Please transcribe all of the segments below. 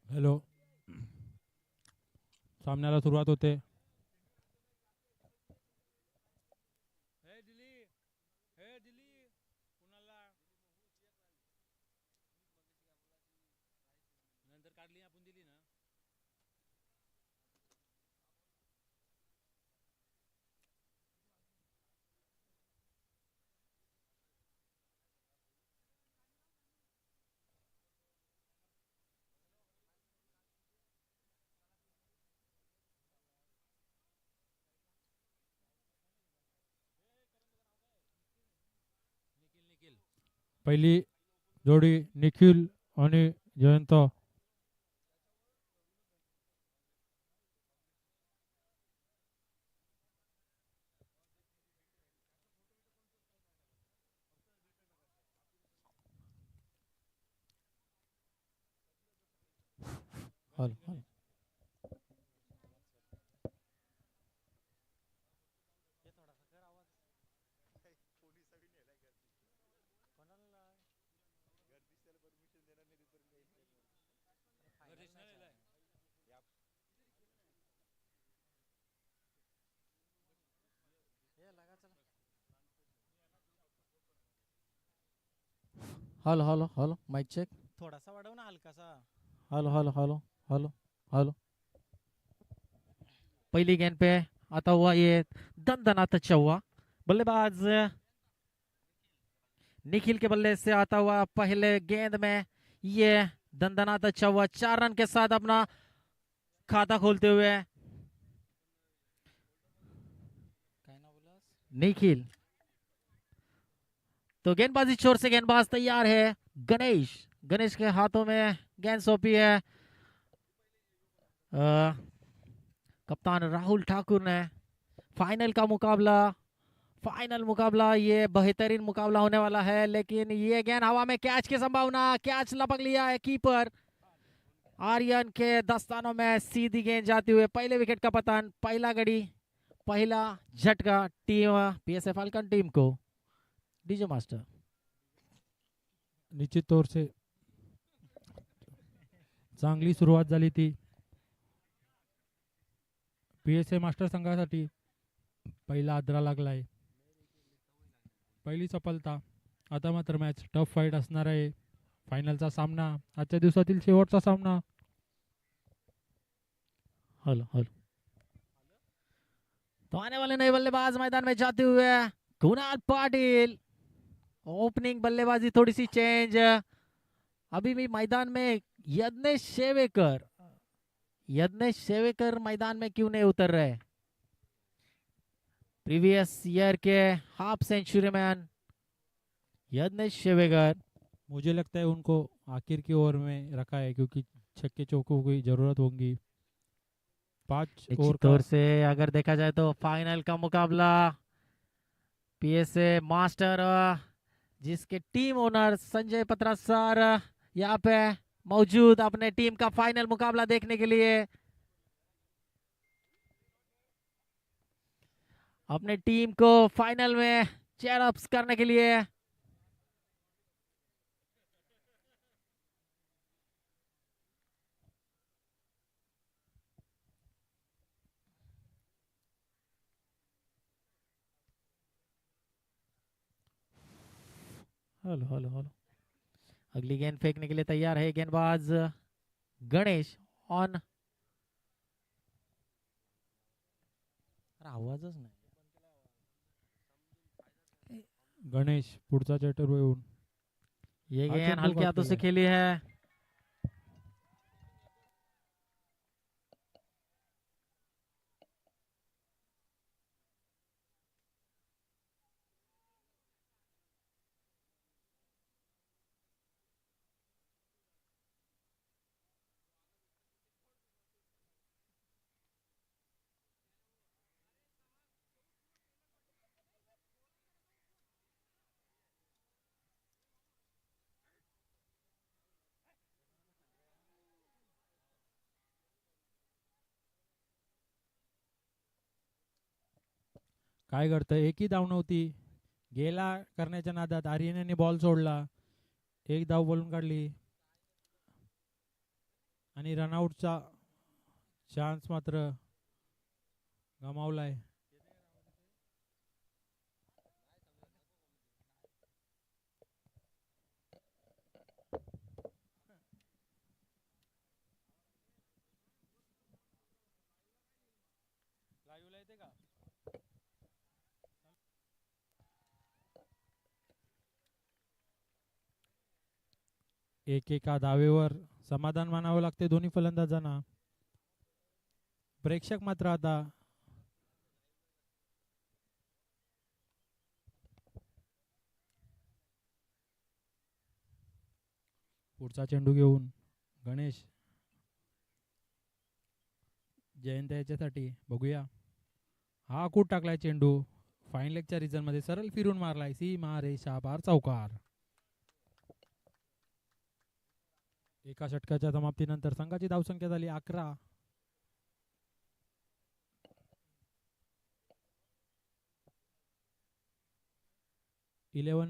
Hello. सामन्याला सुरुवात होते. पहिली जोडी निखिल आणि Jayant. Hello hello. Hello hello hello. Mic check. थोडासा वाढव ना हलकासा. Hello hello hello hello hello. पहली गेंद पे आता हुआ ये दनदनाता चौवा. बल्लेबाज निखिल के बल्ले से आता हुआ पहले गेंद में ये दनदनाता चौवा 4 रन के साथ अपना खाता खोलते हुए निखिल। तो गेंदबाजी छोर से गेंदबाज तैयार है। गणेश गणेश के हाथों में गेंद सौंपी है कप्तान राहुल ठाकुर ने। फाइनल मुकाबला ये बेहतरीन मुकाबला होने वाला है, लेकिन ये गेंद हवा में कैच की संभावना। कैच लपक लिया है कीपर आर्यन के दस्तानों में। सीधी गेंद जाती हुए पहले विकेट का पतन। पहला गड़ी पहला झटका टीम पीएसए फाल्कन टीम को। डीजे मास्टर निश्चित तौर से चांगली सुरुवात झाली ती पीएसए मास्टर संघासाठी. पहिला आदरा लागलाय. पहिली सफलता. आता मात्र मॅच टफ फाईट असणार आहे. फायनलचा सामना, आजच्या दिवसातील शेवटचा सामना. Hello hello. तो आने वाले नए बल्लेबाज मैदान में जाते हुए कुणाल पाटिल। ओपनिंग बल्लेबाजी थोड़ी सी चेंज। अभी भी मैदान में यज्ञेश शेवेकर मैदान में क्यों नहीं उतर रहे? प्रीवियस ईयर के हाफ सेंचुरी मैन यज्ञेश शेवेकर। मुझे लगता है उनको आखिर की ओवर में रखा है, क्योंकि छक्के चौकों की जरूरत होगी 5 ओवर निश्चित का। तौर से अगर देखा जाए तो फाइनल का मुकाबला पीएसए मास्टर, जिसके टीम ओनर संजय पत्रा सर यहाँ पे मौजूद अपने टीम का फाइनल मुकाबला देखने के लिए, अपने टीम को फाइनल में चेयर अप्स करने के लिए। Hello hello hello. अगली गेंद फेंकने के लिए तैयार है गेंदबाज गणेश ऑन। आवाजच नाही. गणेश पुढचा चेटर येऊन ये हा गेंद चेंडू हल्के हाथों से घातलेला आहे. खेली है। काय करतं, एकही धाव नव्हती. गेला करण्याच्या नादात आर्यन यांनी बॉल सोडला, एक धाव बोलून काढली आणि रनआउटचा चान्स मात्र गमावलाय. एका धावेवर समाधान मानावं लागते दोन्ही फलंदाजांना. प्रेक्षक मात्र आता पुढचा चेंडू घेऊन गणेश जयंत याच्यासाठी बघूया. हा कूट टाकलाय चेंडू फाईन लेगच्या रिजन मध्ये, सरळ फिरून मारलाय, सीमा रेषा पार चौकार. एका षटकाच्या समाप्तीनंतर संघाची धावसंख्या झाली 11.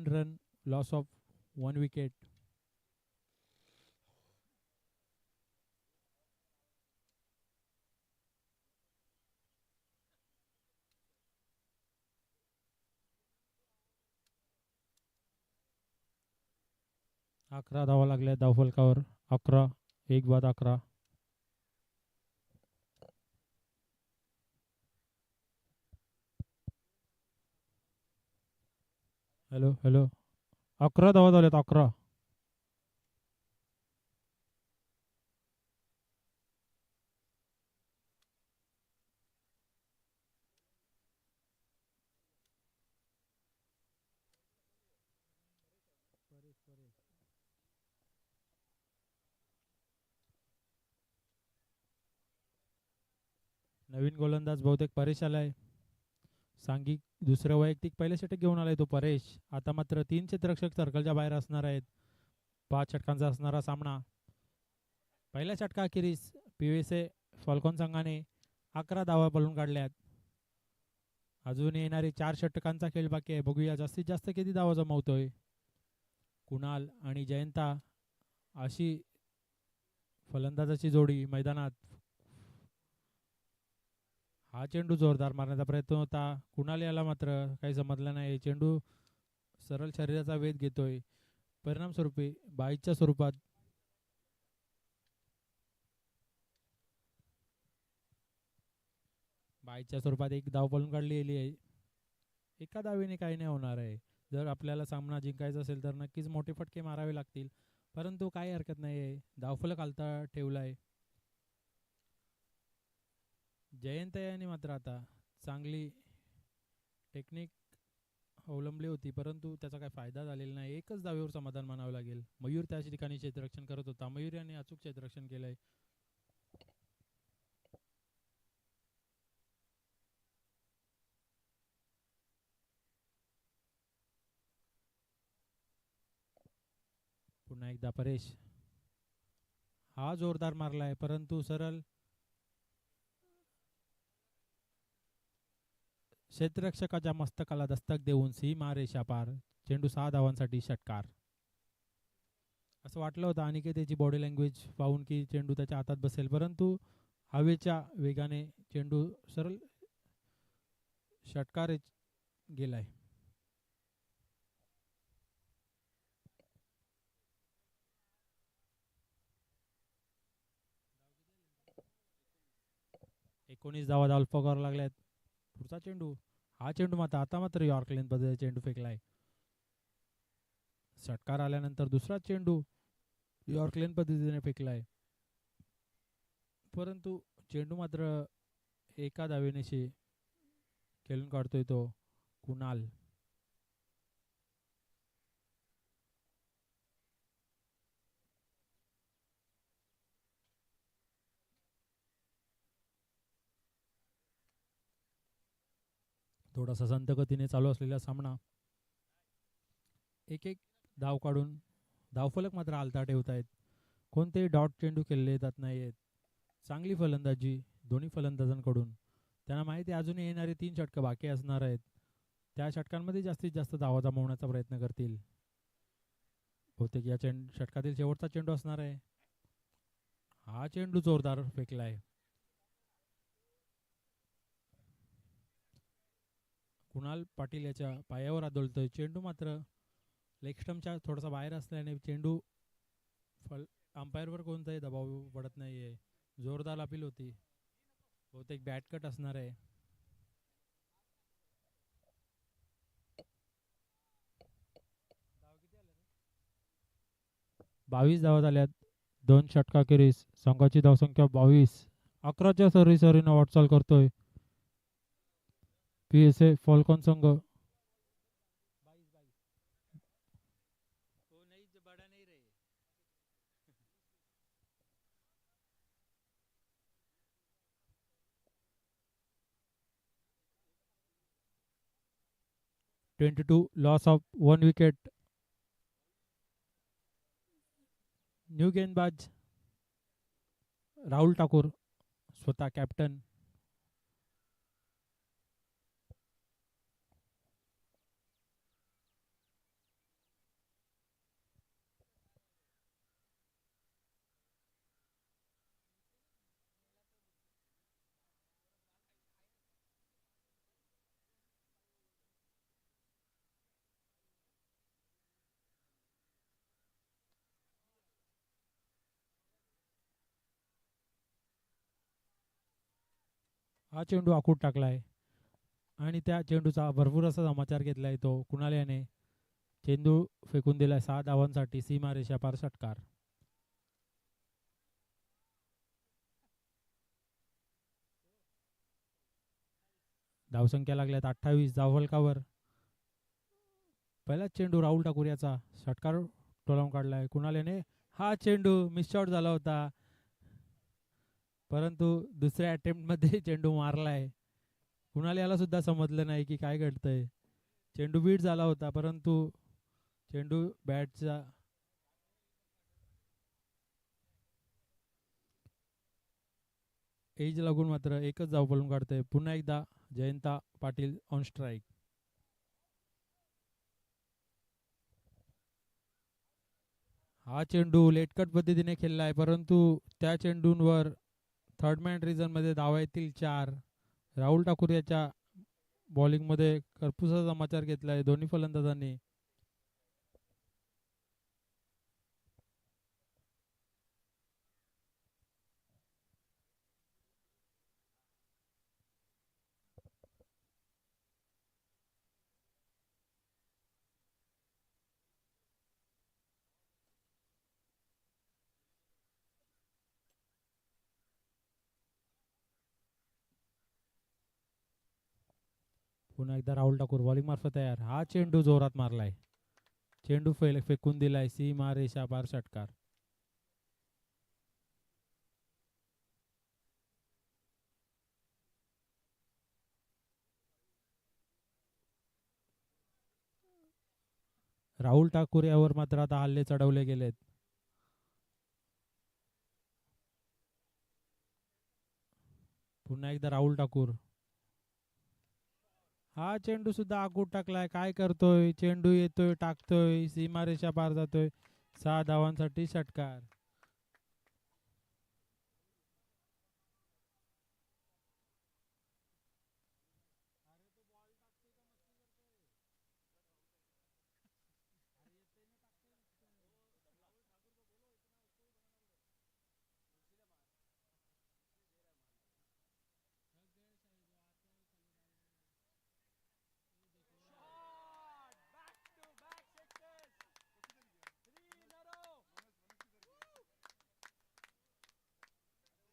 Run, loss of 1 wicket. अकरा धावा लागल्या धावफलकावर. 11 एक बाद 11. हॅलो हॅलो 11 धावा झाल्यात. 11. नवीन गोलंदाज बहुतेक परेश आलाय. सांघिक दुसरं वैयक्तिक पहिले षटक घेऊन आलाय तो परेश. आता मात्र 3 क्षेत्ररक्षक सर्कलच्या बाहेर असणार आहेत. 5 षटकांचा असणारा सामना. पहिल्या षटका अखेरीस पीव्हीएसए फॉल्कॉन संघाने 11 धावा पळून काढल्यात. अजून येणारे 4 षटकांचा खेळ बाकी आहे. बघूया जास्तीत जास्त किती धावा जमवतोय कुणाल आणि जयंता. अशी फलंदाजाची जोडी मैदानात. हा चेंडू जोरदार मारण्याचा प्रयत्न होता. कुणाल याला मात्र काही जमतलं नाही. चेंडू सरळ शरीराचा वेध घेतोय. परिणामस्वरूपी बाईच्या स्वरूपात एक धाव पळून काढली आहे. एका धावेने काही नाही होणार आहे. जर आपल्याला सामना जिंकायचा असेल तर नक्कीच मोठे फटके मारावे लागतील, परंतु काही हरकत नाही आहे. धावफलक खालता ठेवलाय. जयंत याने मात्र आता चांगली टेक्निक अवलंबली होती, परंतु त्याचा काही फायदा झालेला नाही. एकच धावेवर समाधान मानावं लागेल. मयूर त्याच ठिकाणी क्षेत्ररक्षण करत होता. मयूर याने अचूक क्षेत्ररक्षण केलंय. पुन्हा एकदा परेश. हा जोरदार मारलाय, परंतु सरळ क्षेत्ररक्षकाच्या मस्तकाला दस्तक देऊन सीमा रेषा पार. चेंडू 6 धावांसाठी षटकार. असं वाटलं होतं आणि त्याची बॉडी लँग्वेज पाहून की चेंडू त्याच्या हातात बसेल, परंतु हवेच्या वेगाने चेंडू सरळ षटकार गेलाय. एकोणीस धावा धावफलकावर लागल्यात. पुढचा चेंडू. हा चेंडू मात्र आता मात्र यॉर्कलेन पद्धतीने चेंडू फेकलाय. षटकार आल्यानंतर दुसरा चेंडू यॉर्कलेन पद्धतीने फेकलाय, परंतु चेंडू मात्र एका धावेनेशी खेळून काढतोय तो कुणाल. थोडासा संत गतीने चालू असलेला सामना. एक धाव काढून धावफलक मात्र आलता ठेवतायत. कोणतेही डॉट चेंडू खेळले जात नाहीयेत. चांगली फलंदाजी दोन्ही फलंदाजांकडून. त्यांना माहिती आहे अजून येणारे 3 षटक बाकी असणार आहेत. त्या षटकांमध्ये जास्तीत जास्त धावा जमवण्याचा प्रयत्न करतील. बहुतेक या षटकातील शेवटचा चेंडू असणार आहे. हा चेंडू जोरदार फेकलाय. कुणाल पाटील याच्या पायावर आदळतोय. चेंडू मात्र लेग स्टंपच्या थोडासा बाहेर असल्याने चेंडू अंपायरवर कोणताही दबाव पडत नाहीये. जोरदार अपील होती. बहुतेक बॅट कट असणार आहे. बावीस धावा झाल्यात 2 षटकाखेरीज. संघाची धावसंख्या 22. 11च्या सरीसरीनं वाटचाल करतोय PSA फॉल्कॉन संघ. 22 लॉस ऑफ 1 विकेट. न्यू गेंदबाज राहुल ठाकूर, स्वतः कॅप्टन. हा चेंडू आखूड टाकलाय आणि त्या चेंडूचा भरपूर असा समाचार घेतलाय तो कुणाल याने. चेंडू फेकून दिलाय 6 धावांसाठी. सीमारेषा पार षटकार. धावसंख्या लागल्यात 28. धावफलकावर पहिलाच चेंडू राहुल ठाकूर याचा षटकार टोलावून काढलाय कुणाल याने. हा चेंडू मिस शॉट झाला होता, परंतु दुसऱ्या अटेम्प्ट मध्ये चेंडू मारलाय. कुणाल याला सुद्धा समजलं नाही की काय घडतंय. चेंडू बीट झाला होता, परंतु चेंडू बॅटचा एज लागून मात्र एकच धाव पळून काढतोय. पुन्हा एकदा जयंता पाटील ऑन स्ट्राईक. हा चेंडू लेटकट पद्धतीने खेळलाय, परंतु त्या चेंडूंवर थर्ड मॅन रिझन मध्ये धावा येतील 4. राहुल ठाकूर याच्या बॉलिंग मध्ये कर्पूसा समाचार घेतलाय दोन्ही फलंदाजांनी. पुन्हा एकदा राहुल ठाकूर बॉलिंग मार्फत तयार. हा चेंडू जोरात मारलाय. चेंडू फेकून दिलाय सीमा रेषा पार षटकार. राहुल ठाकूर यावर मात्र आता हल्ले चढवले गेलेत. पुन्हा एकदा राहुल ठाकूर. हा चेंडू सुद्धा आखूड टाकलाय. काय करतोय. चेंडू येतोय, टाकतोय, सीमारेषा पार जातोय. 6 धावांसाठी षटकार.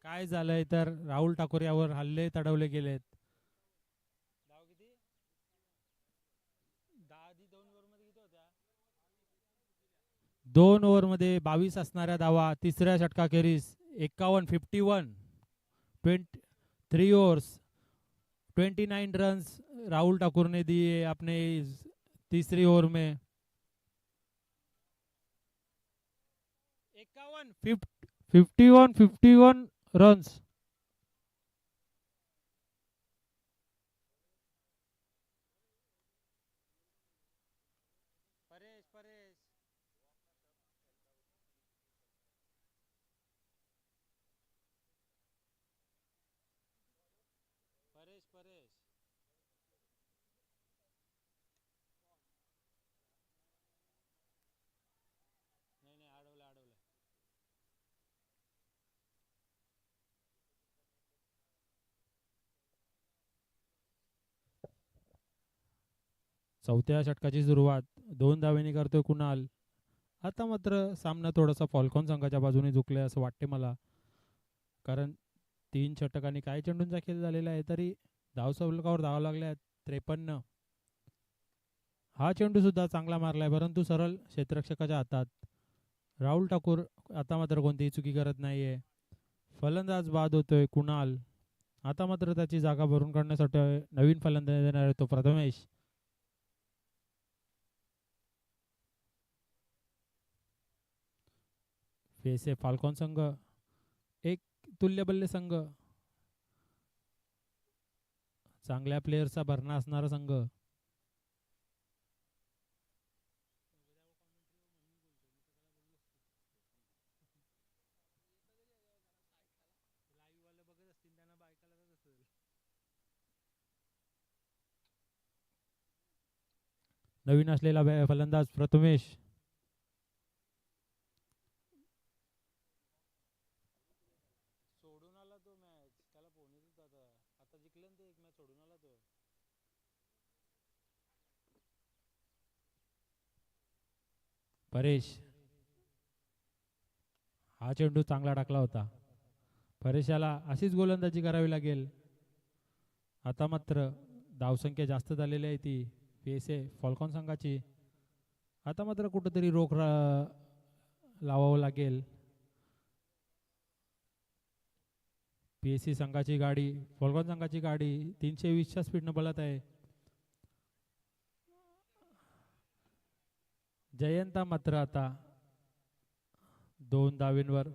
काय झालंय तर राहुल ठाकूर यावर हल्ले चढवले गेलेत. 2 ओव्हर मध्ये 22 असणाऱ्या धावा तिसऱ्या षटकाखेरीज 51 3 ओव्हर्स 29 रन्स राहुल ठाकुर ने दिए अपने तीसरी ओवर में. 51 रन्स. चौथ्या षटकाची सुरुवात 2 धावेने करतोय कुणाल. आता मात्र सामना थोडासा फॉल्कॉन संघाच्या बाजूने झुकलाय असं वाटते मला, कारण 3 षटकांनी काही चेंडूंचा खेळ झालेला आहे तरी धावसफलकावर धावा लागल्या आहेत 53. हा चेंडू सुद्धा चांगला मारलाय परंतु सरळ क्षेत्ररक्षकाच्या हातात. राहुल ठाकूर आता मात्र कोणतीही चुकी करत नाहीये. फलंदाज बाद होतोय कुणाल. आता मात्र त्याची जागा भरून काढण्यासाठी नवीन फलंदाज देणार आहे तो प्रथमेश. फेसे फाल्कॉन संघ एक तुल्यबल्ले संघ, चांगल्या प्लेयर्सचा भरणा असणारा संघ. नवीन असलेला फलंदाज प्रथमेश. परेश, हा चेंडू चांगला टाकला होता. परेशाला अशीच गोलंदाजी करावी लागेल. आता मात्र धावसंख्या जास्त झालेली आहे ती पीएसए फॉल्कॉन संघाची. आता मात्र कुठंतरी रोख लावावं लागेल. पीएससी संघाची गाडी, फॉल्कॉन संघाची गाडी 320च्या स्पीडनं पळत आहे. जयंता मात्र आता 2 धावेंवर.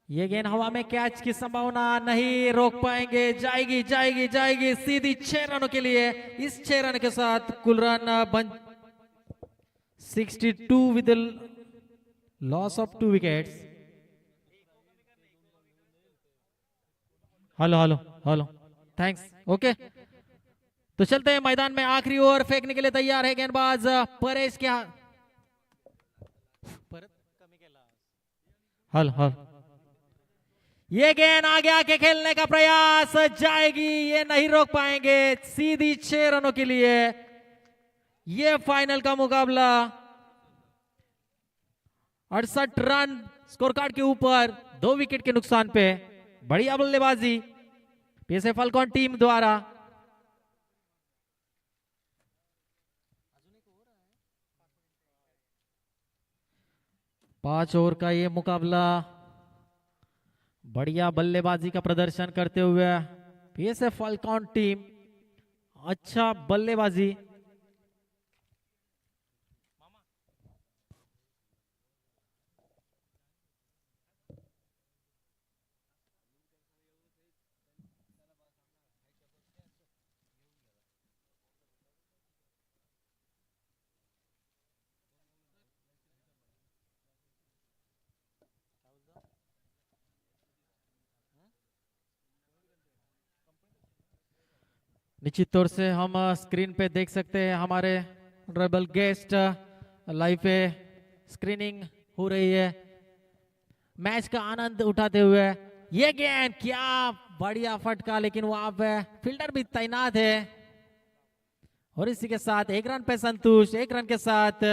ये गेंद हवा में कैच की संभावना नहीं, रोक पाएंगे, जाएगी जाएगी जाएगी सीधी 6 रनों के लिए. इस 6 रन के साथ कुल रन बन 62 with loss of 2 wickets. Hello hello hello, thanks, okay. तो चलते हैं मैदान में. आखिरी ओवर फेंकने के लिए तैयार है गेंदबाज परेश के हाथ. हल हल, ये गेंद आगे आके खेलने का प्रयास, जाएगी, ये नहीं रोक पाएंगे. सीधी 6 रनों के लिए ये फाइनल का मुकाबला. 68 रन स्कोर कार्ड के ऊपर 2 विकेट के नुकसान पे. बढ़िया बल्लेबाजी पीएसए फाल्कॉन टीम द्वारा. पांच ओवर का ये मुकाबला. बढ़िया बल्लेबाजी का प्रदर्शन करते हुए पीएसए फाल्कॉन टीम, अच्छा बल्लेबाजी. निश्चित तौर से हम स्क्रीन पे देख सकते हैं हमारे ऑनरेबल गेस्ट लाइव पे स्क्रीनिंग हो रही है. मैच का आनंद उठाते हुए ये गेंद, क्या बढ़िया फटका, लेकिन वहां पे फील्डर भी तैनात है. और इसी के साथ 1 रन पे संतुष्ट. 1 रन के साथ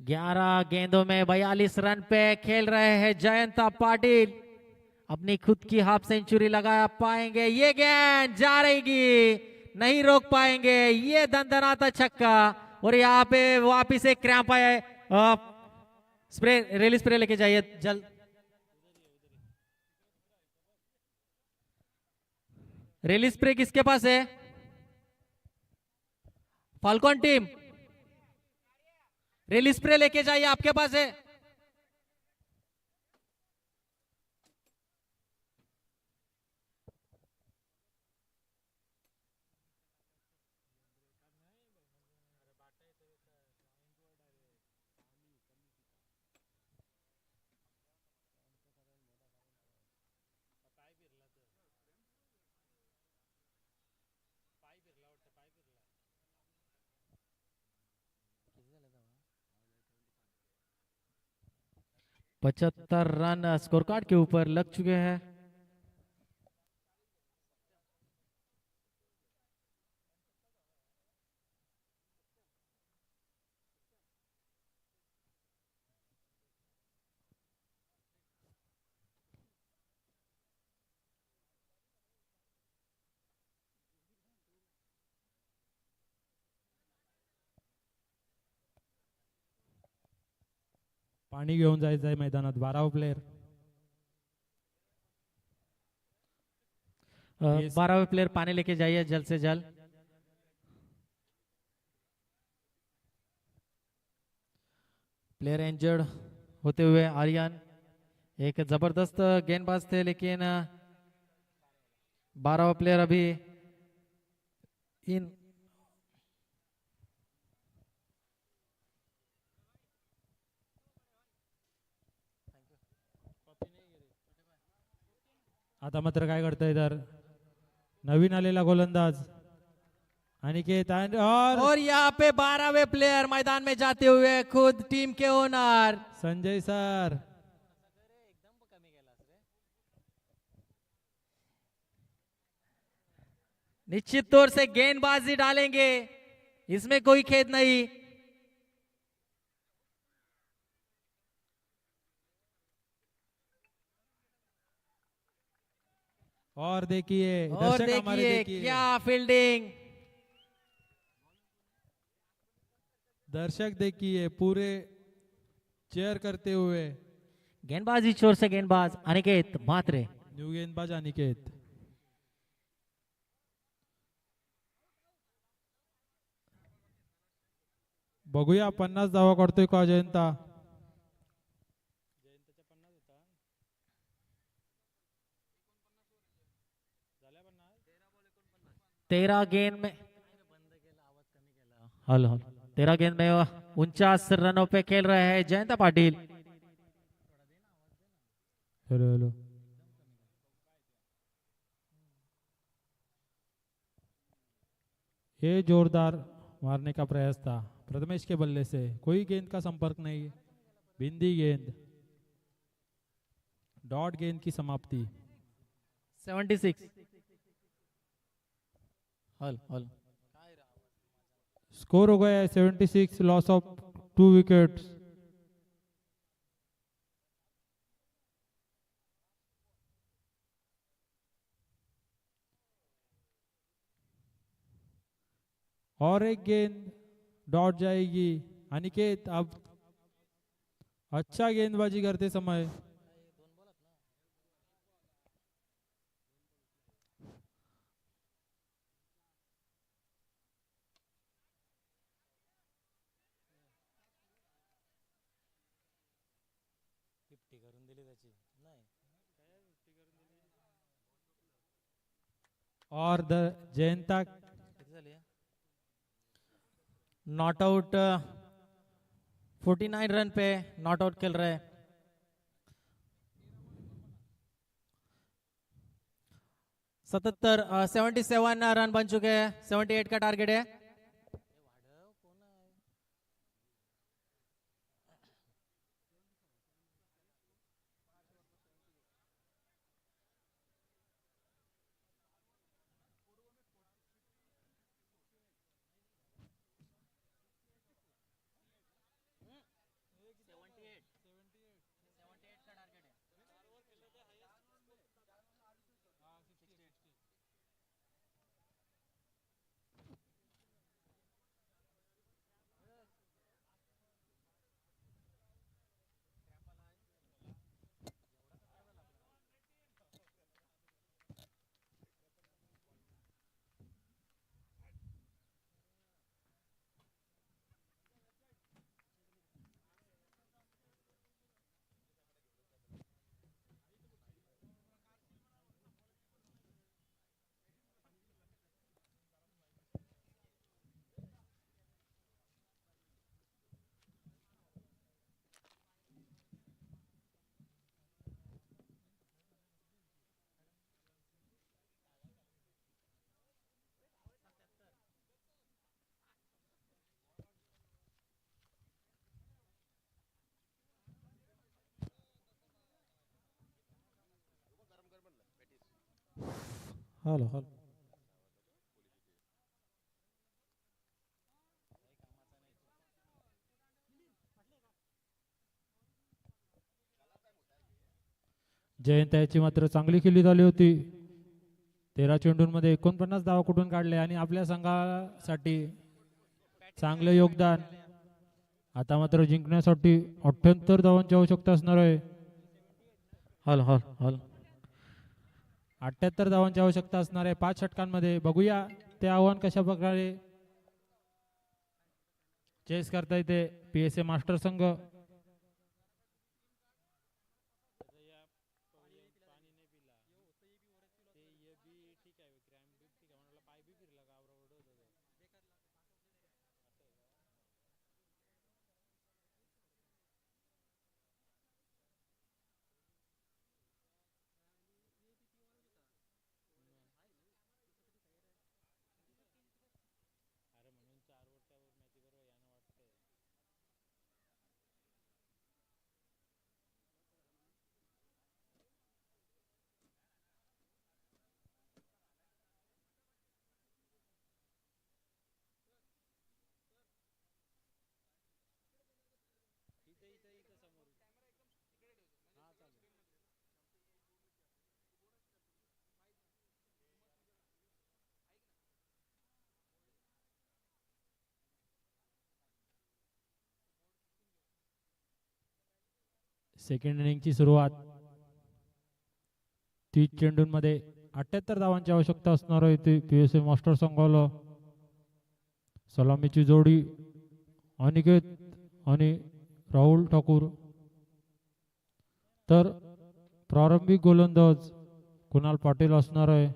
ग्यारह गेंदों में 42 रन पे खेल रहे हैं जयंता पाटिल. अपनी खुद की हाफ सेंचुरी लगा पाएंगे? ये गेंद जा रहेगी, नहीं रोक पाएंगे। ये दंदनाता छक्का, और यहाँ पे वापिस एक क्रैम्प आया है। स्प्रे, रेली स्प्रे लेके जाइए जल्द। रेली स्प्रे किसके पास है? फाल्कॉन टीम, रेली स्प्रे लेके जाइए, आपके पास है? पचहत्तर रन स्कोर कार्ड के ऊपर लग चुके हैं। पाणी घेऊन जायचं आहे मैदानात. 12वा प्लेयर. 12वें प्लेयर पानी लेके जाइए जल्द से जल्द। प्लेयर इंजर्ड होते हुए आर्यन, एक जबरदस्त गेंदबाज थे, लेकिन 12वां प्लेयर अभी इन आता मात्र काय करतोय तर नवीन आलेला गोलंदाज अनिकेत और यहाँ पे 12वें प्लेयर मैदान में जाते हुए खुद टीम के ओनर संजय सर. निश्चित तौर से गेंदबाजी डालेंगे, इसमें कोई खेद नहीं। और देखिए और दर्शक हमारे देखिए क्या फील्डिंग, दर्शक देखिए पूरे चेयर करते हुए। गेंदबाजी छोर से गेंदबाज अनिकेत म्हात्रे, न्यू गेंदबाज अनिकेत. बघूया 50 धावा करतोय का अजयंता. 13 गेंद में, हलो 13 गेंद में 49 रनों पे खेल रहे हैं जयंता पाटिल। Hello hello. ये जोरदार मारने का प्रयास था प्रथमेश के बल्ले से, कोई गेंद का संपर्क नहीं. बिंदी गेंद, डॉट गेंद की समाप्ति. 76 हल हल स्कोर हो गया है 76, लॉस ऑफ 2 विकेट्स. और एक गेंद डॉट जाएगी. अनिकेत अब अच्छा गेंदबाजी करते समय और द जयंता नॉट आउट 49 रन पे नॉट आउट खेल रहे हैं। 77 रन बन चुके हैं, 78 का टारगेट है। Hello hello. जयंत याची मात्र चांगली खेळी झाली होती. 13 चेंडूंमध्ये 49 धावा कुठून काढले आणि आपल्या संघासाठी चांगले योगदान. आता मात्र जिंकण्यासाठी 78 धावांची आवश्यकता असणार आहे. हल हल हल 78 धावांची आवश्यकता असणार आहे 5 षटकांमध्ये. बघूया ते आव्हान कशा प्रकारे चेस करता येते PSA मास्टर संघ. सेकंड इनिंगची सुरुवात. 30 चेंडूंमध्ये 78 धावांची आवश्यकता असणार आहे PSA मास्टर संघाला. सलामीची जोडी अनिकेत आणि राहुल ठाकूर. तर प्रारंभिक गोलंदाज कुणाल पाटील असणार आहे.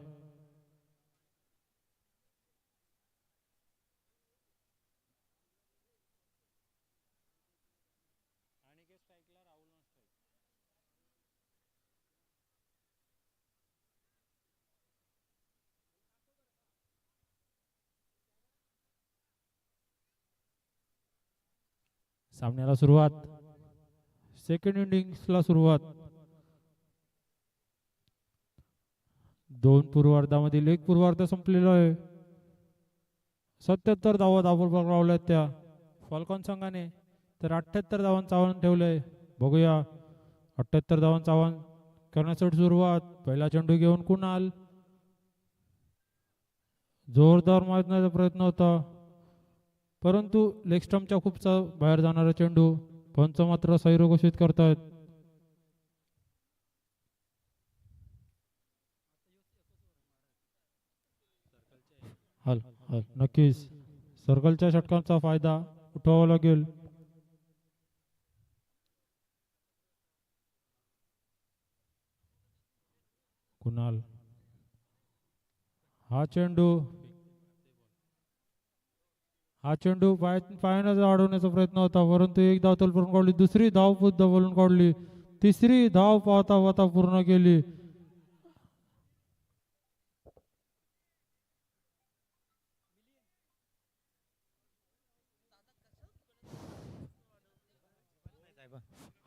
सामन्याला सुरुवात. सेकंड इनिंग्सला सुरुवात. 2 पूर्वार्धामधील 1 पूर्वार्ध संपलेला आहे. 77 धावा लावल्यात त्या फॉल्कॉन संघाने. तर 78 धावांचं आव्हान ठेवलंय. बघूया 78 धावांचं आव्हान करण्यासाठी सुरुवात. पहिला चेंडू घेऊन कुणाल. जोरदार मारण्याचा प्रयत्न होता परंतु लेग स्टंपच्या खूपचा बाहेर जाणारा चेंडू. पंच मात्र सैरो घोषित करतायत. हल हल नक्कीच सर्कलच्या षटकांचा फायदा उठवावा लागेल. कुणाल हा चेंडू पायानं अडवण्याचा प्रयत्न होता परंतु एक धाव तलपूर्ण काढली. दुसरी धाव सुद्धा बोलून काढली. तिसरी धाव पाहता पाहता पूर्ण केली.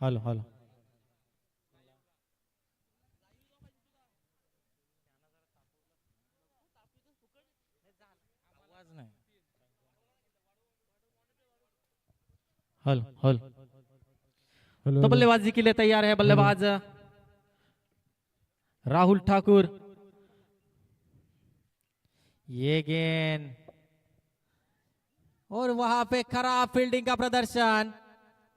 हल हल हल हल तो बल्लेबाजी के लिए तैयार है बल्लेबाज राहुल ठाकुर. ये गेंद और वहां पे खराब फील्डिंग का प्रदर्शन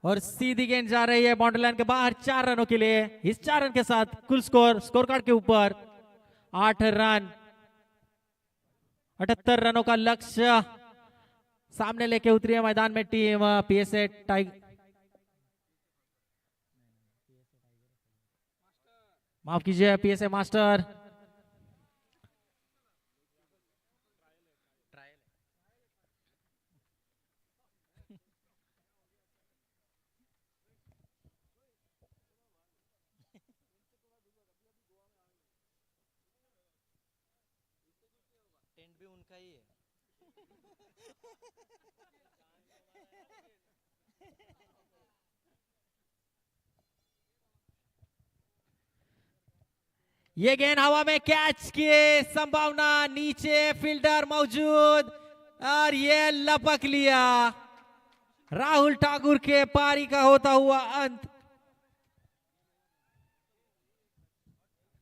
और सीधी गेंद जा रही है बाउंड्री लाइन के बाहर 4 रनों के लिए. इस 4 रन के साथ कुल स्कोर कार्ड के ऊपर 8 रन. 78 रनों का लक्ष्य सामने लेके उतरी है मैदान में टीम PSA टाइगर. माफ कीजिए PSA मास्टर. टेंट भी उनका ही है. ये गेंद हवा में कैच की संभावना, नीचे फील्डर मौजूद और ये लपक लिया। राहुल ठाकुर के पारी का होता हुआ अंत।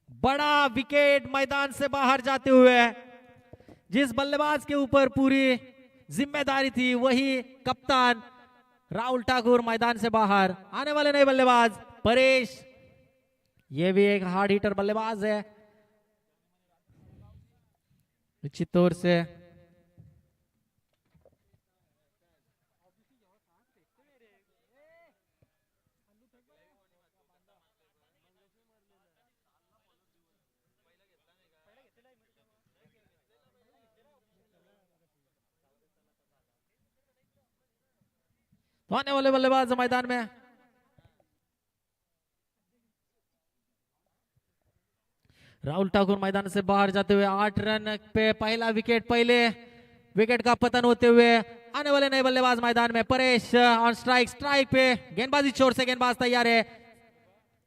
बड़ा विकेट मैदान से बाहर जाते हुए जिस बल्लेबाज के ऊपर पूरी जिम्मेदारी थी वही कप्तान राहुल ठाकुर मैदान से बाहर। आने वाले नए बल्लेबाज परेश, ये भी एक हार्ड हिटर बल्लेबाज है निश्चित तौर से। तो आने वाले बल्लेबाज मैदान में राहुल ठाकुर मैदान से बाहर जाते हुए 8 रन पे पहला विकेट, पहले विकेट का पतन होते हुए आने वाले नए बल्लेबाज मैदान में। परेश ऑन स्ट्राइक, स्ट्राइक पे गेंदबाजी छोर से गेंदबाज तैयार है।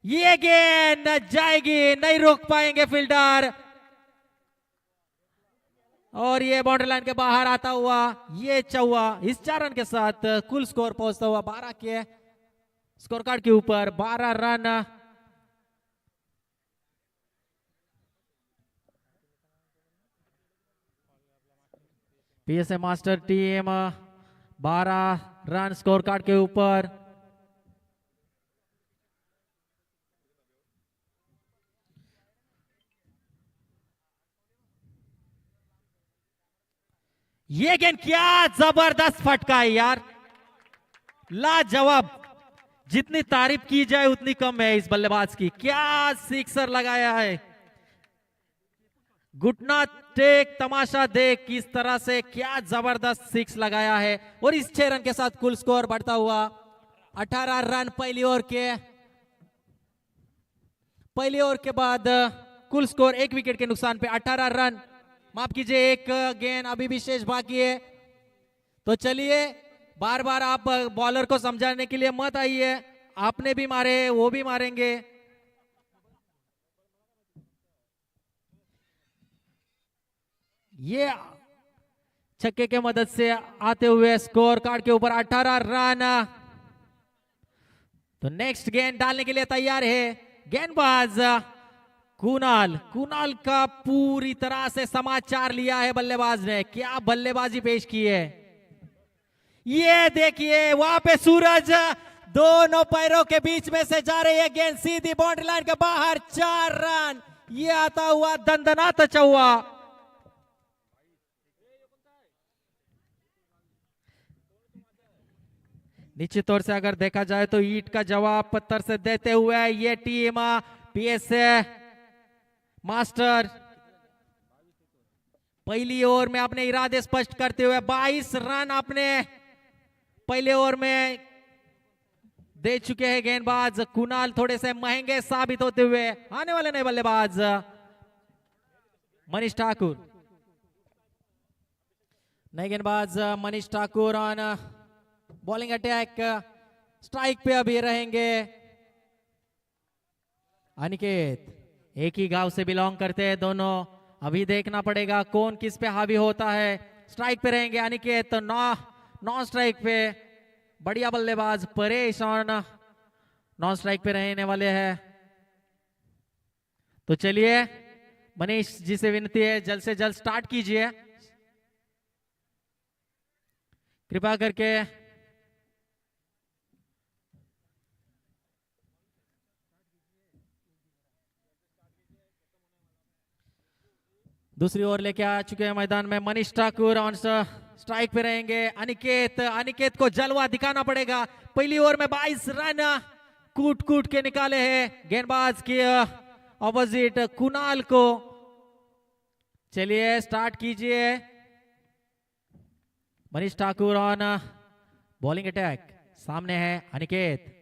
ये गेंद जाएगी, नहीं रोक पाएंगे फील्डर और ये बाउंड्री लाइन के बाहर आता हुआ ये चौवा। इस 4 रन के साथ कुल स्कोर पहुंचता हुआ 12 के स्कोर कार्ड के ऊपर 12 run. PSA master team 12 run score card के ऊपर। ये गेंद क्या जबरदस्त फटका है यार, लाजवाब। जितनी तारीफ की जाए उतनी कम है इस बल्लेबाज की। क्या सिक्सर लगाया है, घुटना टेक तमाशा देख किस तरह से क्या जबरदस्त सिक्स लगाया है। और इस 6 रन के साथ कुल स्कोर बढ़ता हुआ 18 रन पहली ओवर के बाद कुल स्कोर 1 विकेट के नुकसान पे 18 रन। माफ कीजिए, एक गेंद अभी भी शेष बाकी है। तो चलिए, बार बार आप बॉलर को समझाने के लिए मत आइए, आपने भी मारे वो भी मारेंगे। ये छक्के के मदद से आते हुए स्कोर कार्ड के ऊपर 18 रन। तो नेक्स्ट गेंद डालने के लिए तैयार है गेंदबाज कुणाल का पूरी तरह से समाचार लिया है बल्लेबाज ने। क्या बल्लेबाजी पेश की है, ये देखिए वहां पे सूरज दोनों पैरों के बीच में से जा रही है गेंद सीधी बाउंड्री लाइन के बाहर। 4 रन, ये आता हुआ दंदनाता चौवा। निश्चित तौर से अगर देखा जाए तो ईट का जवाब पत्थर से देते हुए ये टीम पीएसए मास्टर पहली ओवर में अपने इरादे स्पष्ट करते हुए 22 रन अपने पहले ओवर में दे चुके हैं गेंदबाज कुणाल। थोड़े से महंगे साबित होते हुए आने वाले नए बल्लेबाज मनीष ठाकुर। नए गेंदबाज Manish Thakur on bowling attack, strike पे अभी रहेंगे। अनिकेत एक ही गांव से बिलोंग करते हैं दोनों, अभी देखना पड़ेगा कौन किस पे हावी होता है। स्ट्राइक पे रहेंगे अनिकेत, नॉन स्ट्राइक पे बढ़िया बल्लेबाज परेश ऑन नॉन स्ट्राइक पे रहने वाले हैं। तो चलिए मनीष जी से विनती है जल्द से जल्द स्टार्ट कीजिए कृपया करके। दूसरी ओर लेके आ चुके हैं मैदान में मनीष ठाकुर ऑन स्ट्राइक पे रहेंगे। अनिकेत को जलवा दिखाना पड़ेगा। पहली ओवर में 22 रन कूट के निकाले हैं गेंदबाज के ऑपोजिट कुणाल को। चलिए स्टार्ट कीजिए। Manish Thakur on bowling attack, सामने है अनिकेत।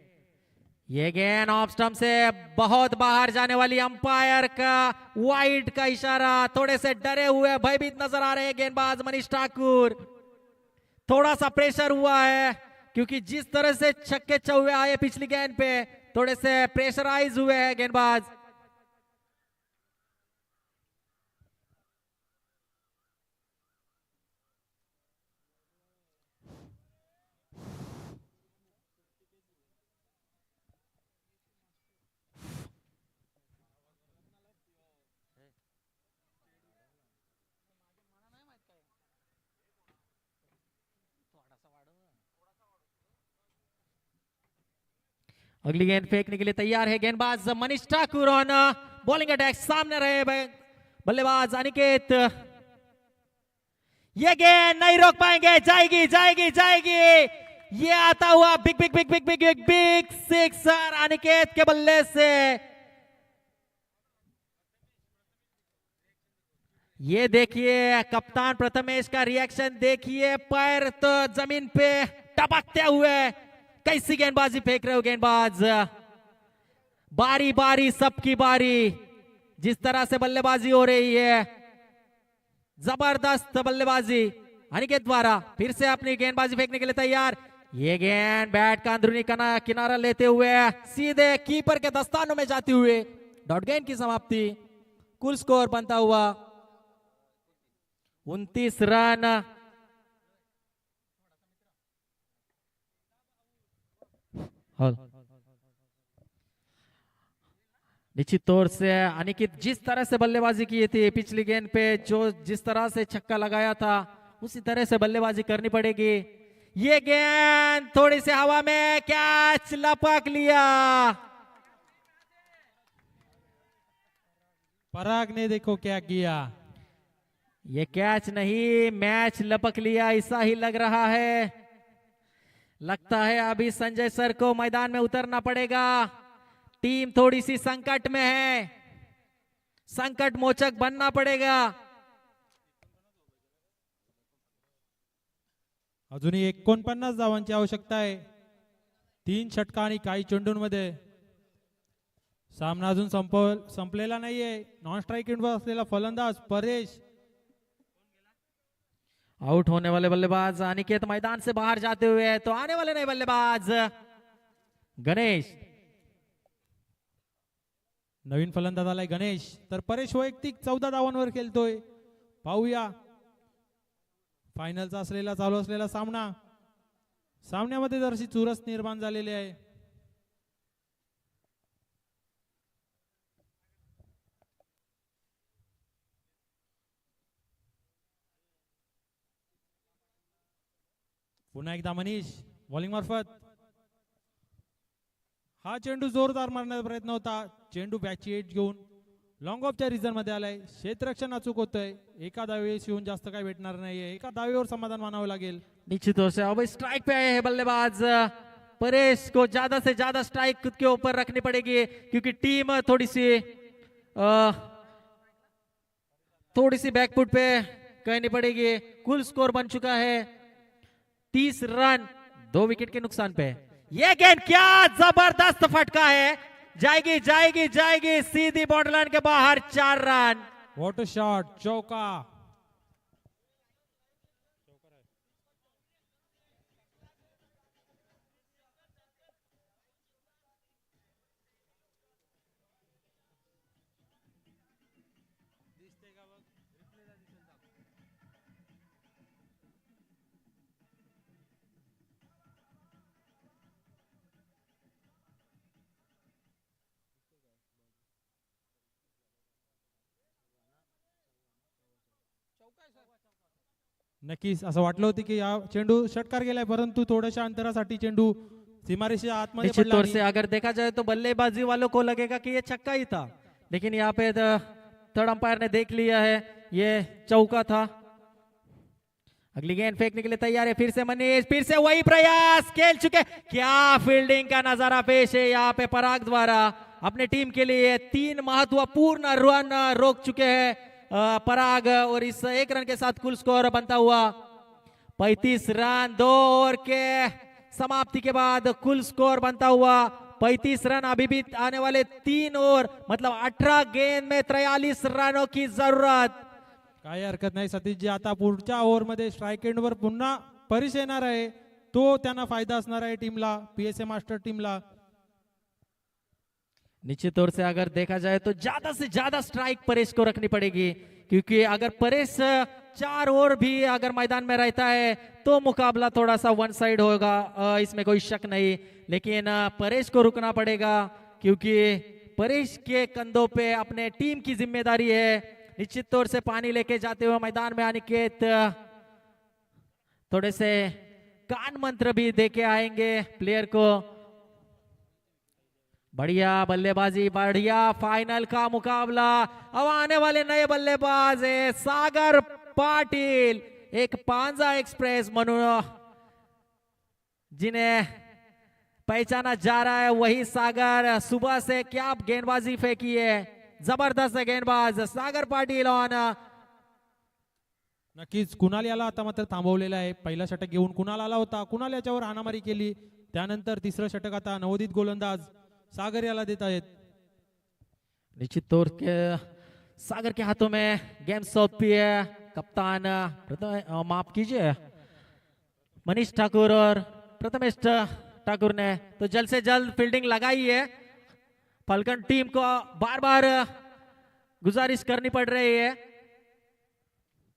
ये गेंद ऑफ स्टंप से बहुत बाहर जाने वाली, अंपायर का वाइड का इशारा। थोड़े से डरे हुए भयभीत नजर आ रहे हैं गेंदबाज मनीष ठाकुर। थोड़ा सा प्रेशर हुआ है क्योंकि जिस तरह से छक्के चौके आए पिछली गेंद पे, थोड़े से प्रेशराइज हुए हैं गेंदबाज। अगली गेंद फेंकने के लिए तैयार है गेंदबाज Manish Thakur on bowling attack. सामने रहे बल्लेबाज अनिकेत। ये गेंद नहीं रोक पाएंगे, जाएगी जाएगी जाएगी। ये आता हुआ big big big big big big big sixer Aniket के बल्ले से। ये देखिए कप्तान प्रथमेश का रिएक्शन देखिए, पैर तो जमीन पे टपकते हुए। कैसी गेंदबाजी फेंक रहे हो गेंदबाज। बारी बारी सबकी बारी, जिस तरह से बल्लेबाजी हो रही है, जबरदस्त बल्लेबाजी अनिकेत द्वारा। फिर से अपनी गेंदबाजी फेंकने के लिए तैयार। ये गेंद बैट का अंदरूनी किनारा लेते हुए सीधे कीपर के दस्तानों में जाती हुए डॉट गेंद की समाप्ति। कुल स्कोर बनता हुआ 29 रन। निश्चित तौर से अनिकेत जिस तरह से बल्लेबाजी की थी पिछली गेंद पे, जो जिस तरह से छक्का लगाया था, उसी तरह से बल्लेबाजी करनी पड़ेगी। ये गेंद थोड़ी सी हवा में, कैच लपक लिया। पराग ने देखो क्या किया। ये कैच नहीं, मैच लपक लिया ऐसा ही लग रहा है। लगता है अभी संजय सर को मैदान में उतरना पड़ेगा। टीम थोड़ी सी संकट में है, संकट मोचक बनना पड़ेगा। अजूनही 49 धावांची आवश्यकता आहे। 3 षटका आणि काही चेंडूंमध्ये सामना अजून संपलेला नाहीये। नॉन स्ट्राइक एंडवर असलेला फलंदाज परेश। आउट होने वाले बल्लेबाज अनिकेत मैदान से बाहर जाते हुए, तो आने वाले नए बल्लेबाज गणेश। नवीन फलंदाज आलाय गणेश, तर परेश वैयक्तिक 14 धावांवर खेळतोय। पाहूया फायनलचा असलेला चालू असलेला सामना। सामन्यामध्ये जरशी चुरस निर्माण झालेली आहे। पुन्हा एकदा मनीष बॉलिंग मार्फत। हा चेंडू जोरदार मारण्याचा प्रयत्न होता। चेंडू बॅकची एज घेऊन लॉंग ऑफच्या रिझन मध्ये आलाय। क्षेत्ररक्षण अचूक होतंय। एका दावेस येऊन जास्त काय भेटणार नाहीये। एका दावेवर समाधान मानावं लागेल। निश्चित तौर से अब स्ट्राइक पे आए हैं बल्लेबाज परेश को। ज्यादा से ज्यादा स्ट्राइक खुद के ऊपर रखनी पड़ेगी, क्योंकि टीम थोड़ी सी बैकफुट पे कहनी पड़ेगी। कुल स्कोर बन चुका है 30 रन, 2 विकेट के नुकसान पे। ये गेंद क्या जबरदस्त फटका है, जाएगी जाएगी जाएगी सीधी बॉर्डर लाइन के बाहर। 4 रन। व्हाट अ शॉट, चौका। नक्कीच असं वाटलं होतं की या चेंडू षटकार गेलाय, परंतु थोड्याशा अंतरासाठी चेंडू सीमारेषेच्या आतमध्ये निश्चित पडला तौर आणि से अगर देखा जाए तो बल्लेबाजी वालों को लगेगा कि ये छक्का ही था, लेकिन यहाँ पे थर्ड अंपायर ने देख लिया है ये चौका था। अगली गेंद फेंकने के लिए तैयार है फिर से मनीष। फिर से वही प्रयास, खेल चुके। क्या फील्डिंग का नजारा पेश है यहाँ पे पराग द्वारा। अपने टीम के लिए 3 महत्वपूर्ण रन रोक चुके हैं पराग, और इस 1 रन के साथ कुल स्कोर बनता हुआ 35 रन। 2 ओवर के समाप्ति के बाद कुल स्कोर बनता हुआ 35 रन। अभी भी आने वाले 3 ओवर मतलब 18 गेंद में 43 रनों की जरूरत। काही हरकत नाही सतीशजी। आता पुढच्या ओव्हर मध्ये स्ट्राइक एंडवर पुन्हा परेश येणार आहे, तो त्यांना फायदा असणार आहे टीमला, पीएसए मास्टर टीमला। निश्चित तौर से अगर देखा जाए तो ज्यादा से ज्यादा स्ट्राइक परेश को रखनी पड़ेगी, क्योंकि अगर परेश 4 ओवर भी अगर मैदान में रहता है तो मुकाबला थोड़ा सा वन साइड होगा, इसमें कोई शक नहीं। लेकिन परेश को रुकना पड़ेगा, क्योंकि परेश के कंधों पे अपने टीम की जिम्मेदारी है। निश्चित तौर से पानी लेके जाते हुए मैदान में अनिकेत थोड़े से कान मंत्र भी देके आएंगे प्लेयर को। बढ़िया बल्लेबाजी, बढ़िया फाइनल का मुकाबला। अब आने वाले नए बल्लेबाज है सागर पाटिल, एक पांजा एक्सप्रेस म्हणून जिन्हें पहचाना जा रहा है वही सागर। सुबह से क्या गेंदबाजी फेंकी है, जबरदस्त गेंदबाज सागर पाटिल ऑन। नक्कीच कुणाल याला आता मात्र थांबवलेला आहे. पहिला षटक घेऊन कुणाल आला होता, कुणाल याच्यावर हाणामारी केली, त्यानंतर तिसरं षटक आता नवोदित गोलंदाज सागर याला देत आहेत. निश्चित तौर के सागर के हाथों में गेम सौंपी है कप्तान माफ कीजिए मनीष ठाकुर और प्रथमेश ठाकुर ने तो जल्द से जल्द फील्डिंग लगाई है। फलकन टीम को बार बार गुजारिश करनी पड़ रही है।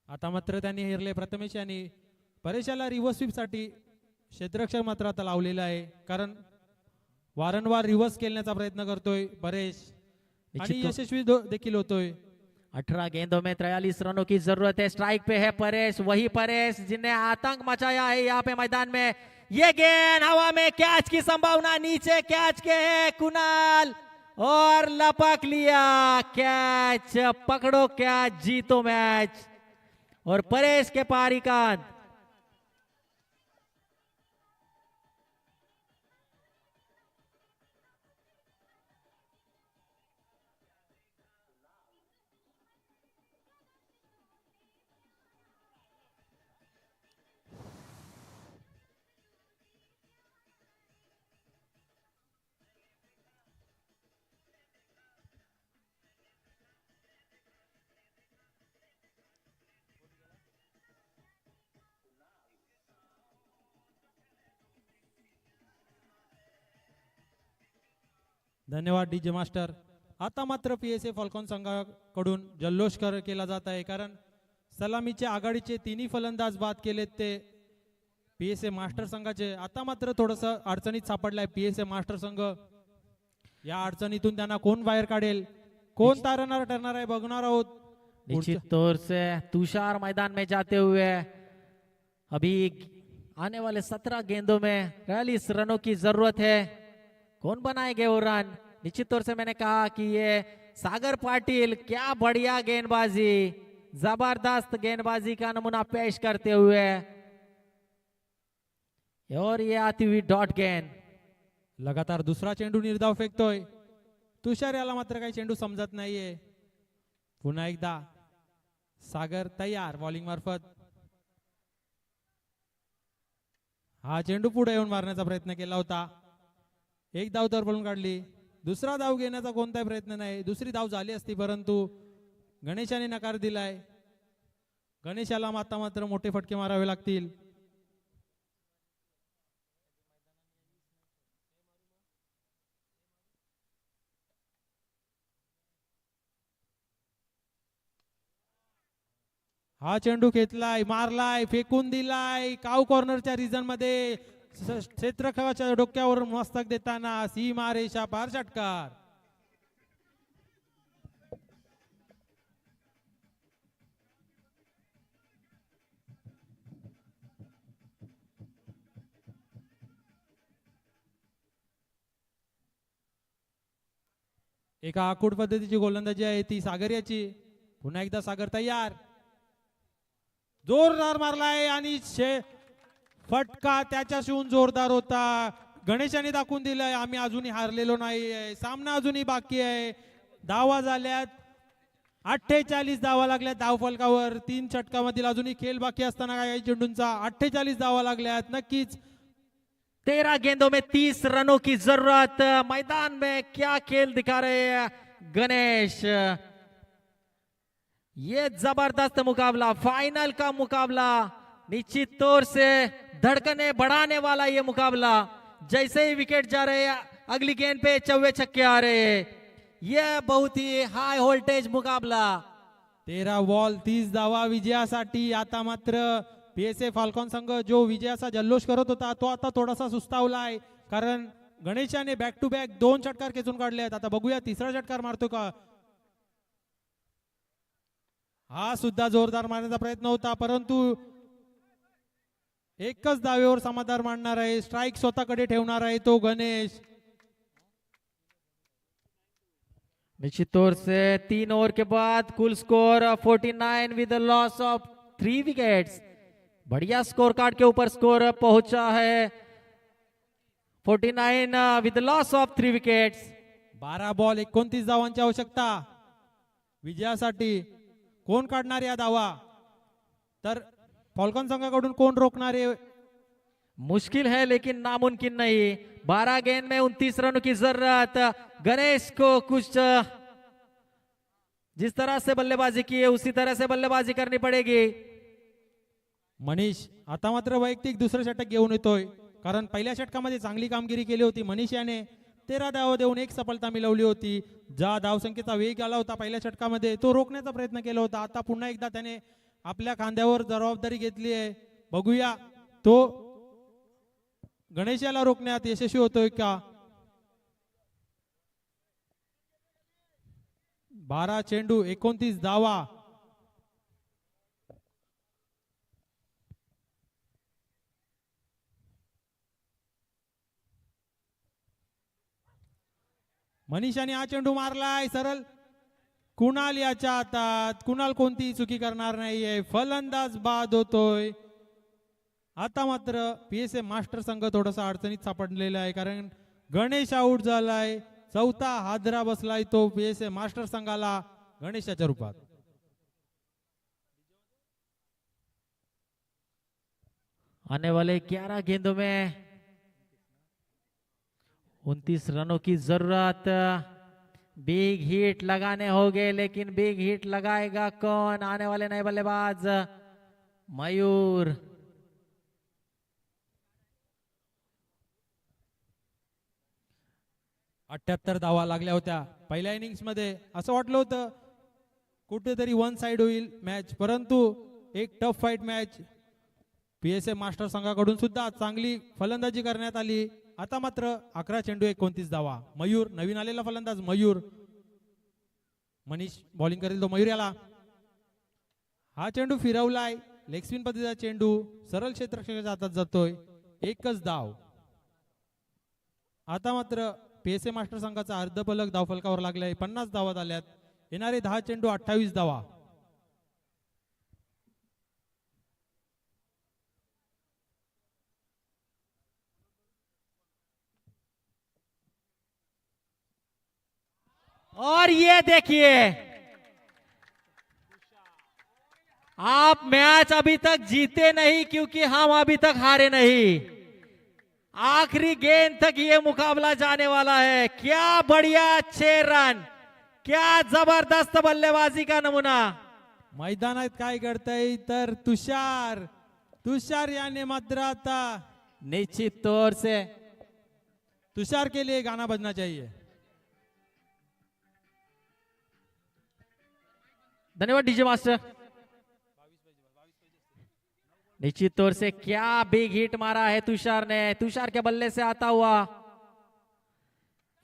आता मात्र त्यांनी हेरले प्रथमेश यांनी परेशाला रिव्हर्स स्वीप साठी क्षेत्ररक्षक मात्र आता लावलेला आहे, कारण वारंवार रिव्हर्स खेळण्याचा प्रयत्न करतोय परेश आणि यशस्वी देखील होतोय. 18 गेंदों में 43 रनों की जरूरत है। स्ट्राइक पे है परेश, वही परेश जिन्हें आतंक मचाया है यहाँ पे मैदान में। ये गेंद हवा में, कैच की संभावना, नीचे कैच के है कुणाल और लपक लिया कैच। पकड़ो कैच, जीतो मैच और परेश के पारी का अंत। धन्यवाद डीजे मास्टर. आता मात्र पीएसए फॉल्कॉन संघाकडून जल्लोष केला जात आहे, कारण सलामीचे आघाडीचे तिन्ही फलंदाज बाद केलेत ते पीएसए मास्टर संघाचे. आता मात्र थोडस अडचणीत सापडलाय पीएसए मास्टर संघ. या अडचणीतून त्यांना कोण बाहेर काढेल, कोण तारणार ठरणार आहे बघणार आहोत. निश्चित तौर से तुषार मैदान में जाते हुए अभी आने वाले 17 गेंदों में 43 रनों की जरूरत है। कौन बनाएंगे वो रन? निश्चित तौर से मैंने कहा कि ये सागर पाटिल क्या बढ़िया गेंदबाजी, जबरदस्त गेंदबाजी का नमूना पेश करते हुए और ये आती हुई डॉट गेंद। लगातार दुसरा चेंडू निर्धाव फेकतोय तुषार, याला मात्र काही चेंडू समजत नाहीये. पुन्हा एकदा सागर तयार बॉलिंग मार्फत. हा चेंडू पुढे येऊन मारण्याचा प्रयत्न केला होता, एक धाव तर पळून काढली. दुसरा धाव घेण्याचा कोणताही प्रयत्न नाही, दुसरी धाव झाली असती परंतु गणेशाने नकार दिलाय. गणेशाला आता मात्र मोठे फटके मारावे लागतील. हा चेंडू घेतलाय, मारलाय, फेकून दिलाय काऊ कॉर्नरच्या रिजन मध्ये. क्षेत्ररक्षकाच्या डोक्यावर मस्तक देताना सीमा रेषा पार षटकार. एका आखूड पद्धतीची गोलंदाजी आहे ती सागर याची. पुन्हा एकदा सागर तयार, जोरदार मारलाय आणि फटका त्याच्याशीहून जोरदार होता. गणेशाने दाखवून दिलंय आम्ही अजूनही हारलेलो नाही, सामना अजूनही बाकी आहे. धावा झाल्यात 48 धावा लागल्यात धाव फलकावर. 3 षटकामधील अजूनही खेळ बाकी असताना काही चेंडूंचा 48 धावा लागल्यात. नक्कीच 13 गेंदों में 30 रनों की जरूरत। मैदान में क्या खेल दिखा रहे हैं गणेश। ये जबरदस्त मुकाबला, फाइनल का मुकाबला, निश्चित तौर से धड़कने बढ़ाने वाला ये मुकाबला। जैसे ही विकेट जा रहे हैं अगली गेंद पे चौवे छक्के आ रहे हैं। ये बहुत ही हाई वोल्टेज मुकाबला। 13 बॉल 30 धावा विजयासाठी. आता मात्र पीएसए फाल्कॉन संघ जो विजयाचा जल्लोष करत होता तो आता थोडासा सुस्तावलाय, कारण गणेशाने बॅक टू बॅक 2 षटकार खेचून काढले आहेत. आता बघूया तिसरा षटकार मारतो का. हा सुद्धा जोरदार मारण्याचा प्रयत्न होता परंतु एकच धावेवर समाधान मानणार आहे. स्ट्राइक स्वतःकडे ठेवणार आहे तो गणेश. निश्चित तौर से 3 ओवर के बाद कुल score 49 with loss of 3 wickets. बढ़िया स्कोर कार्ड के ऊपर स्कोर पहुंचा है 49 with loss of 3 wickets. 12 ball 29 धावांची आवश्यकता विजयासाठी। कोण काढणार या धावा, तर फॉल्कन संघाकडून कोण रोखणार आहे? मुश्किल है लेकिन नामुमकिन नहीं। 12 गेंद में 29 रनों की जरूरत। गणेश को कुछ जिस तरह से बल्लेबाजी की है उसी तरह से बल्लेबाजी करनी पड़ेगी। मनीष आता मात्र वैयक्तिक दुसरं षटक घेऊन येतोय, कारण पहिल्या षटकामध्ये चांगली कामगिरी केली होती। मनीष याने 13 धावा देऊन 1 सफलता मिळवली होती। ज्या धावसंख्येचा वेग आला होता पहिल्या षटकामध्ये तो रोखण्याचा प्रयत्न केला होता। आता पुन्हा एकदा त्याने आपल्या खांद्यावर जबाबदारी घेतली आहे। बघूया तो गणेश याला रोखण्यात यशस्वी होतोय का। 12 चेंडू 29 धावा। मनीषाने हा चेंडू मारलाय सरळ कुणाल याच्या हातात। कुणाल कोणतीही चुकी करणार नाहीये, फलंदाज बाद होतोय। आता मात्र पीएसए मास्टर संघ थोडासा अडचणीत सापडलेला आहे, कारण गणेश आउट झालाय। चौथा हादरा बसलाय तो पीएसए मास्टर संघाला गणेशाच्या रूपात। आने वाले 11 गेंदों में 29 रनों की जरूरत। बिग हिट लगाने होंगे, लेकिन बिग हिट लगाएगा कौन? आने वाले नए बल्लेबाज मयूर। अठ्ठ्याहत्तर धावा लागल्या होत्या पहिल्या इनिंग्स मध्ये। असं वाटलं होतं कुठेतरी वन साइड होईल मॅच, परंतु एक tough fight match. PSA master संघाकडून सुद्धा चांगली फलंदाजी करण्यात आली। आता मात्र 11 चेंडू 29 धावा। मयूर नवीन आलेला फलंदाज मयूर। मनीष बॉलिंग करेल तो मयूर याला। हा चेंडू फिरवलाय, लेग स्पिन पद्धतीचा चेंडू सरळ क्षेत्ररक्षकाच्या हातात जातोय। एकच धाव। आता मात्र पीएसए मास्टर संघाचा अर्धफलक धावफलकावर लागलाय। 50 धावा झाल्यात। येणारे 10 चेंडू 28 धावा। और ये देखिए, आप मैच अभी तक जीते नहीं क्योंकि हम अभी तक हारे नहीं। आखिरी गेंद तक ये मुकाबला जाने वाला है। क्या बढ़िया 6 रन, क्या जबरदस्त बल्लेबाजी का नमूना। मैदानात काय घडतंय तर तुषार याने मात्र आता निश्चित तौर से तुषार के लिए गाना बजना चाहिए। धन्यवाद डीजे मास्टर। निश्चित तौर से क्या बिग हिट मारा है तुषार ने। तुषार के बल्ले से आता हुआ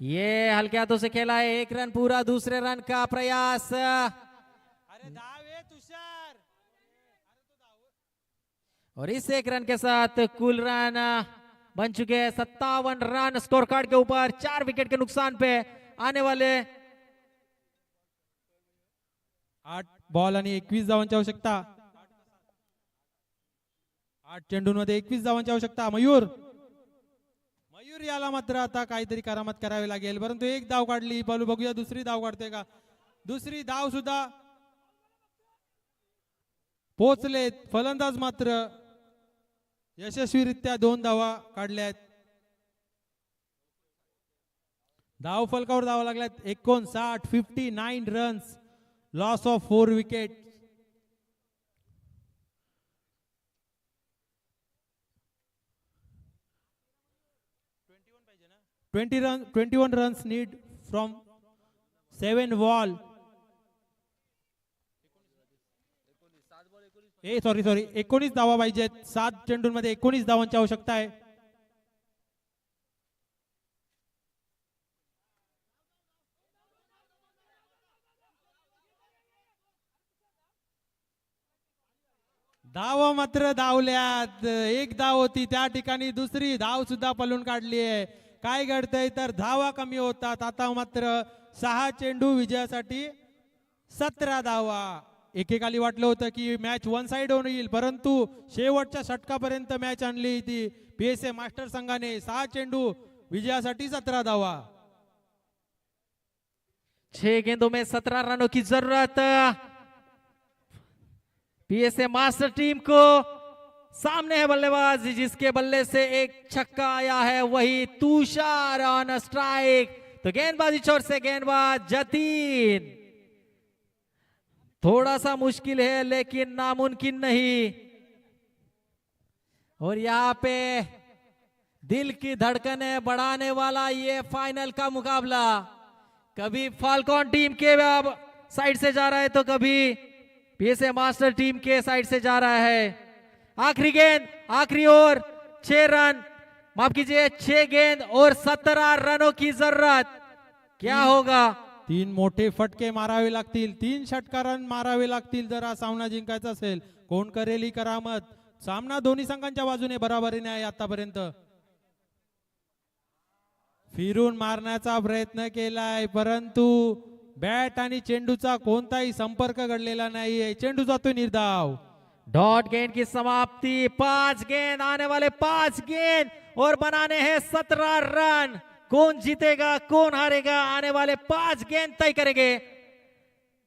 ये हल्के हाथों से खेला है। 1 रन पूरा, दूसरे रन का प्रयास। अरे दाव है तुषार। और इस 1 रन के साथ कुल रन बन चुके हैं 57 रन स्कोर कार्ड के ऊपर। 4 विकेट के नुकसान पे आने वाले 8 बॉल आणि 21 धावांची आवश्यकता। 8 चेंडूंमध्ये 21 धावांची आवश्यकता। मयूर याला मात्र आता काहीतरी करामत करावी लागेल, परंतु एक धाव काढली। पालू बघूया दुसरी धाव काढते का। दुसरी धाव सुद्धा पोहोचलेत फलंदाज, मात्र यशस्वीरित्या 2 धावा काढल्यात। धाव फलकावर धावा लागल्यात 59, 59 रन्स, लॉस ऑफ 4 विकेट। ना 21 runs need from 7 ball. Sorry 19 धावा पाहिजेत। 7 चेंडूंमध्ये 19 धावांची आवश्यकता आहे। धावा मात्र धावल्यात। 1 धाव होती त्या ठिकाणी, दुसरी धाव सुद्धा पळून काढली आहे। काय घडतंय तर धावा कमी होतात. आता मात्र 6 चेंडू विजयासाठी 17 धावा. एकेकाली वाटलं होतं की मॅच वन साइड होईल, परंतु शेवटच्या षटकापर्यंत मॅच आणली ती पीएसए मास्टर संघाने. 6 चेंडू विजयासाठी 17 धावा. 6 गेंदों में 17 रनों की जरूरत पीएसए मास्टर टीम को। सामने है बल्लेबाज जिसके बल्ले से एक छक्का आया है, वही तुषार ऑन स्ट्राइक। तो गेंदबाजी छोर से गेंदबाज जतीन। थोड़ा सा मुश्किल है लेकिन नामुमकिन नहीं। और यहाँ पे दिल की धड़कनें बढ़ाने वाला ये फाइनल का मुकाबला। कभी फाल्कॉन टीम के साइड से जा रहा है तो कभी पीएसए मास्टर टीम के साइड से जा रहा है। आखिरी गेंद, आखिरी ओवर, 6 रन, माफ कीजिए 6 गेंद और 17 रनों की जरूरत। क्या होगा? 3 मोठे फटके मारावे लागतील, 3 षटकार रन मारावे लागतील जर हा सामना जिंकायचा असेल. कोण करेल ही करामत? सामना दोन्ही संघांच्या बाजूने बराबरीने आहे आतापर्यंत. फिरून मारण्याचा प्रयत्न केलाय परंतु बॅट आणि चेंडूचा कोणताही संपर्क घडलेला नाहीये. चेंडू जातोय निर्धाव. डॉट गेंद की समाप्ति। 5 गेंद, आने वाले 5 गेंद और बनाने हैं 17 रन। कौन जीतेगा कौन हारेगा आने वाले 5 गेंद तय करेंगे।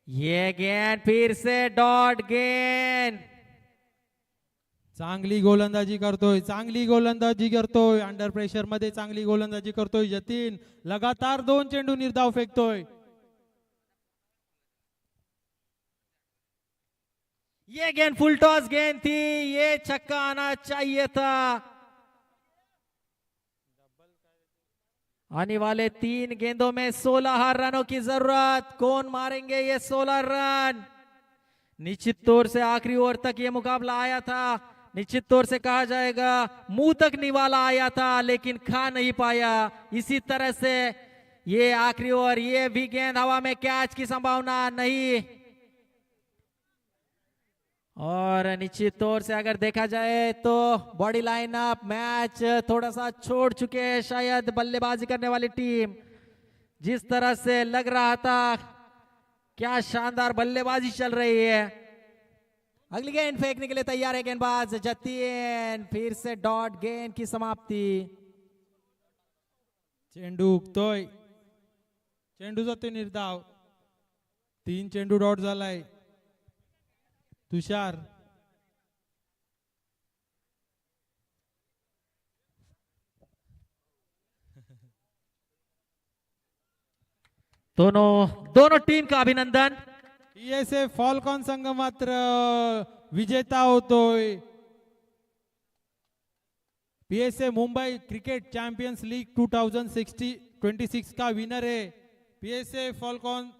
ये गेंद फिर से डॉट गेंद। चांगली गोलंदाजी करतोय, चांगली गोलंदाजी करतोय, अंडर प्रेशर मध्ये चांगली गोलंदाजी करतोय जतीन. लगातार 2 चेंडू निर्धाव फेकतोय. ये गेंद फुल टॉस गेंद थी, ये छक्का आना चाहिए था। आने वाले 3 गेंदों में 16 रनों की जरूरत। कौन मारेंगे ये 16 रन? निश्चित तौर से आखिरी ओवर तक ये मुकाबला आया था। निश्चित तौर से कहा जाएगा मुंह तक निवाला आया था लेकिन खा नहीं पाया। इसी तरह से ये आखिरी ओवर, ये भी गेंद हवा में, कैच की संभावना नहीं। और निश्चित तौर से अगर देखा जाए तो बॉडी लाइनअप, मैच थोड़ा सा छोड़ चुके हैं शायद बल्लेबाजी करने वाली टीम। जिस तरह से लग रहा था, क्या शानदार बल्लेबाजी चल रही है। अगली गेंद फेंकने के लिए तैयार है गेंदबाज जतीन। फिर से डॉट गेंद की समाप्ति। चेंडू उगतोय, चेंडू जातोय निर्धाव. 3 चेंडू डॉट झालाय. तुषार दोनों टीम का अभिनंदन। पीएसए फॉल्कॉन संघ मात्र विजेता होतोय. PSA Mumbai cricket champions league 2026 का विनर है. पीएसए फॉल्कॉन